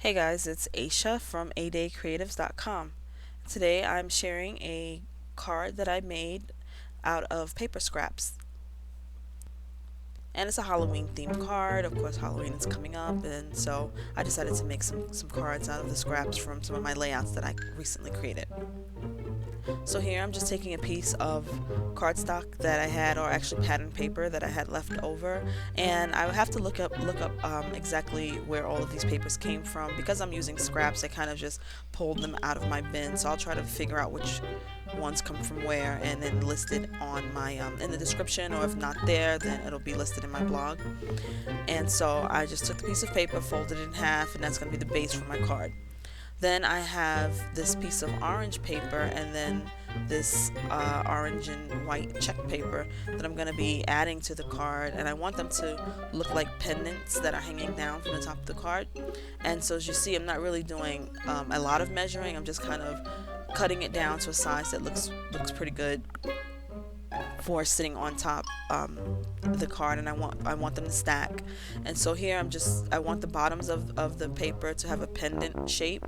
Hey guys, it's Aisha from adaycreatives.com. Today I'm sharing a card that I made out of paper scraps. And it's a Halloween themed card. Of course, Halloween is coming up, and so I decided to make some cards out of the scraps from some of my layouts that I recently created. So here I'm just taking a piece of cardstock that I had, or actually pattern paper that I had left over, and I would have to look up exactly where all of these papers came from. Because I'm using scraps, I kind of just pulled them out of my bin. So I'll try to figure out which ones come from where, and then list it on my in the description, or if not there, then it'll be listed in my blog. And so I just took the piece of paper, folded it in half, and that's going to be the base for my card. Then I have this piece of orange paper, and then this orange and white check paper that I'm going to be adding to the card, and I want them to look like pendants that are hanging down from the top of the card. And so as you see, I'm not really doing a lot of measuring. I'm just kind of cutting it down to a size that looks pretty good for sitting on top the card, and I want them to stack. And so here I want the bottoms of the paper to have a pendant shape,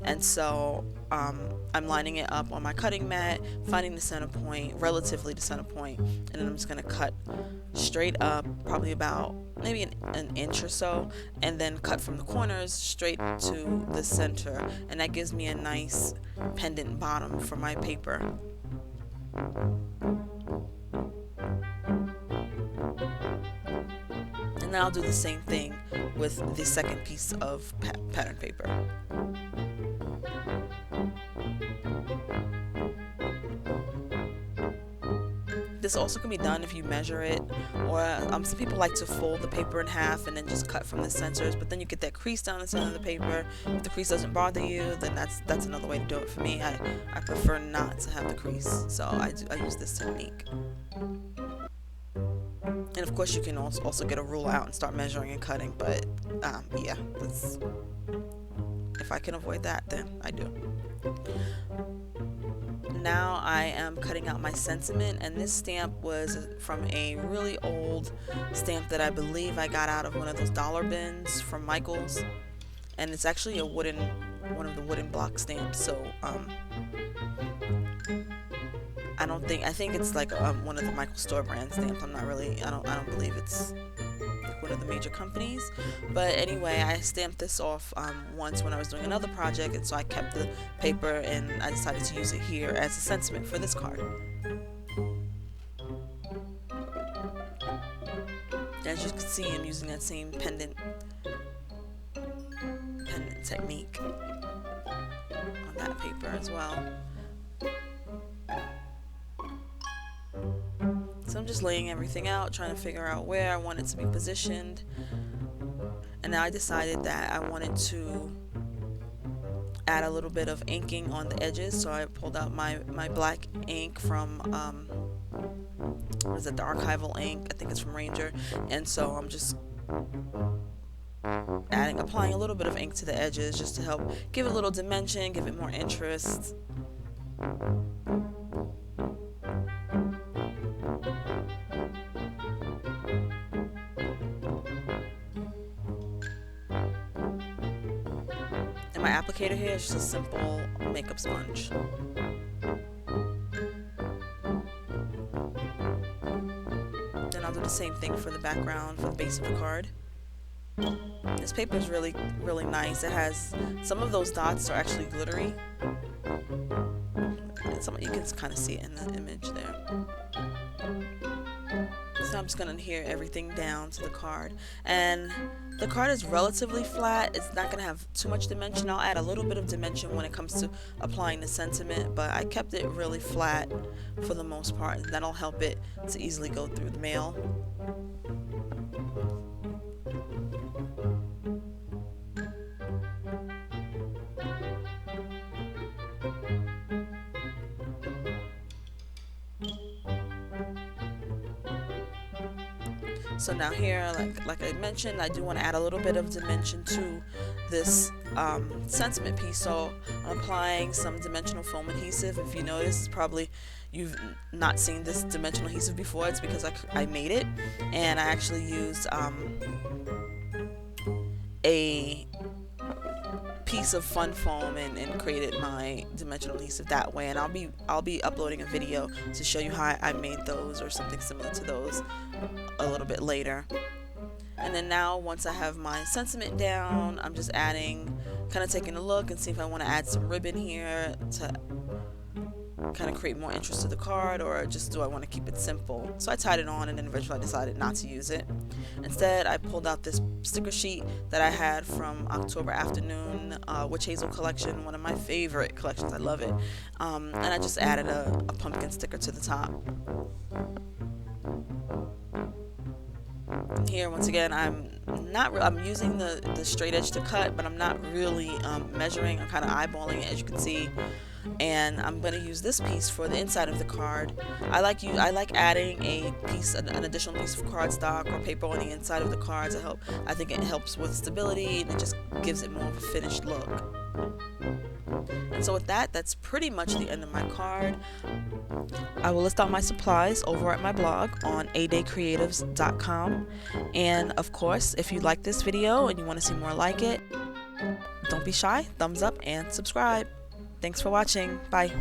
and so I'm lining it up on my cutting mat, finding the center point, relatively the center point, and then I'm just going to cut straight up, probably about maybe an inch or so, and then cut from the corners straight to the center, and that gives me a nice pendant bottom for my paper. And then I'll do the same thing with the second piece of pattern paper. This also can be done if you measure it, or some people like to fold the paper in half and then just cut from the centers, but then you get that crease down the center of the paper. If the crease doesn't bother you, then that's another way to do it. For me, I prefer not to have the crease, so I use this technique. And of course, you can also get a rule out and start measuring and cutting, but yeah, if I can avoid that, then I do. Now I am cutting out my sentiment, and this stamp was from a really old stamp that I believe I got out of one of those dollar bins from Michael's, and it's actually one of the wooden block stamps. So I think it's like one of the Michael store brand stamps. I don't believe it's one of the major companies. But anyway, I stamped this off once when I was doing another project, and so I kept the paper and I decided to use it here as a sentiment for this card. As you can see, I'm using that same pendant technique on that paper as well. So I'm just laying everything out, trying to figure out where I want it to be positioned. And now I decided that I wanted to add a little bit of inking on the edges, so I pulled out my black ink from what is it, the archival ink, I think it's from Ranger. And so I'm just applying a little bit of ink to the edges just to help give it a little dimension, give it more interest. My applicator here is just a simple makeup sponge. Then I'll do the same thing for the background, for the base of the card. This paper is really nice. It has some of those dots are actually glittery. You can kind of see it in the image there. So I'm just going to adhere everything down to the card, and the card is relatively flat. It's not going to have too much dimension. I'll add a little bit of dimension when it comes to applying the sentiment, but I kept it really flat for the most part, and that'll help it to easily go through the mail. So now here, like I mentioned, I do want to add a little bit of dimension to this sentiment piece. So I'm applying some dimensional foam adhesive. If you notice, probably you've not seen this dimensional adhesive before. It's because I made it, and I actually used a piece of fun foam and created my dimensional adhesive that way, and I'll be uploading a video to show you how I made those or something similar to those a little bit later. And then now, once I have my sentiment down, I'm just adding, kind of taking a look and see if I want to add some ribbon here to kind of create more interest to the card, or just do I want to keep it simple. So I tied it on, and then eventually I decided not to use it. Instead, I pulled out this sticker sheet that I had from October Afternoon Witch Hazel collection, one of my favorite collections. I love it. And I just added a pumpkin sticker to the top. Here, once again, I'm using the straight edge to cut, but I'm not really measuring. I'm kind of eyeballing it, as you can see. And I'm going to use this piece for the inside of the card. I like adding an additional piece of cardstock or paper on the inside of the cards. I think it helps with stability, and it just gives it more of a finished look. And so with that, that's pretty much the end of my card. I will list out my supplies over at my blog on adaycreatives.com. And of course, if you like this video and you want to see more like it, don't be shy, thumbs up and subscribe. Thanks for watching. Bye.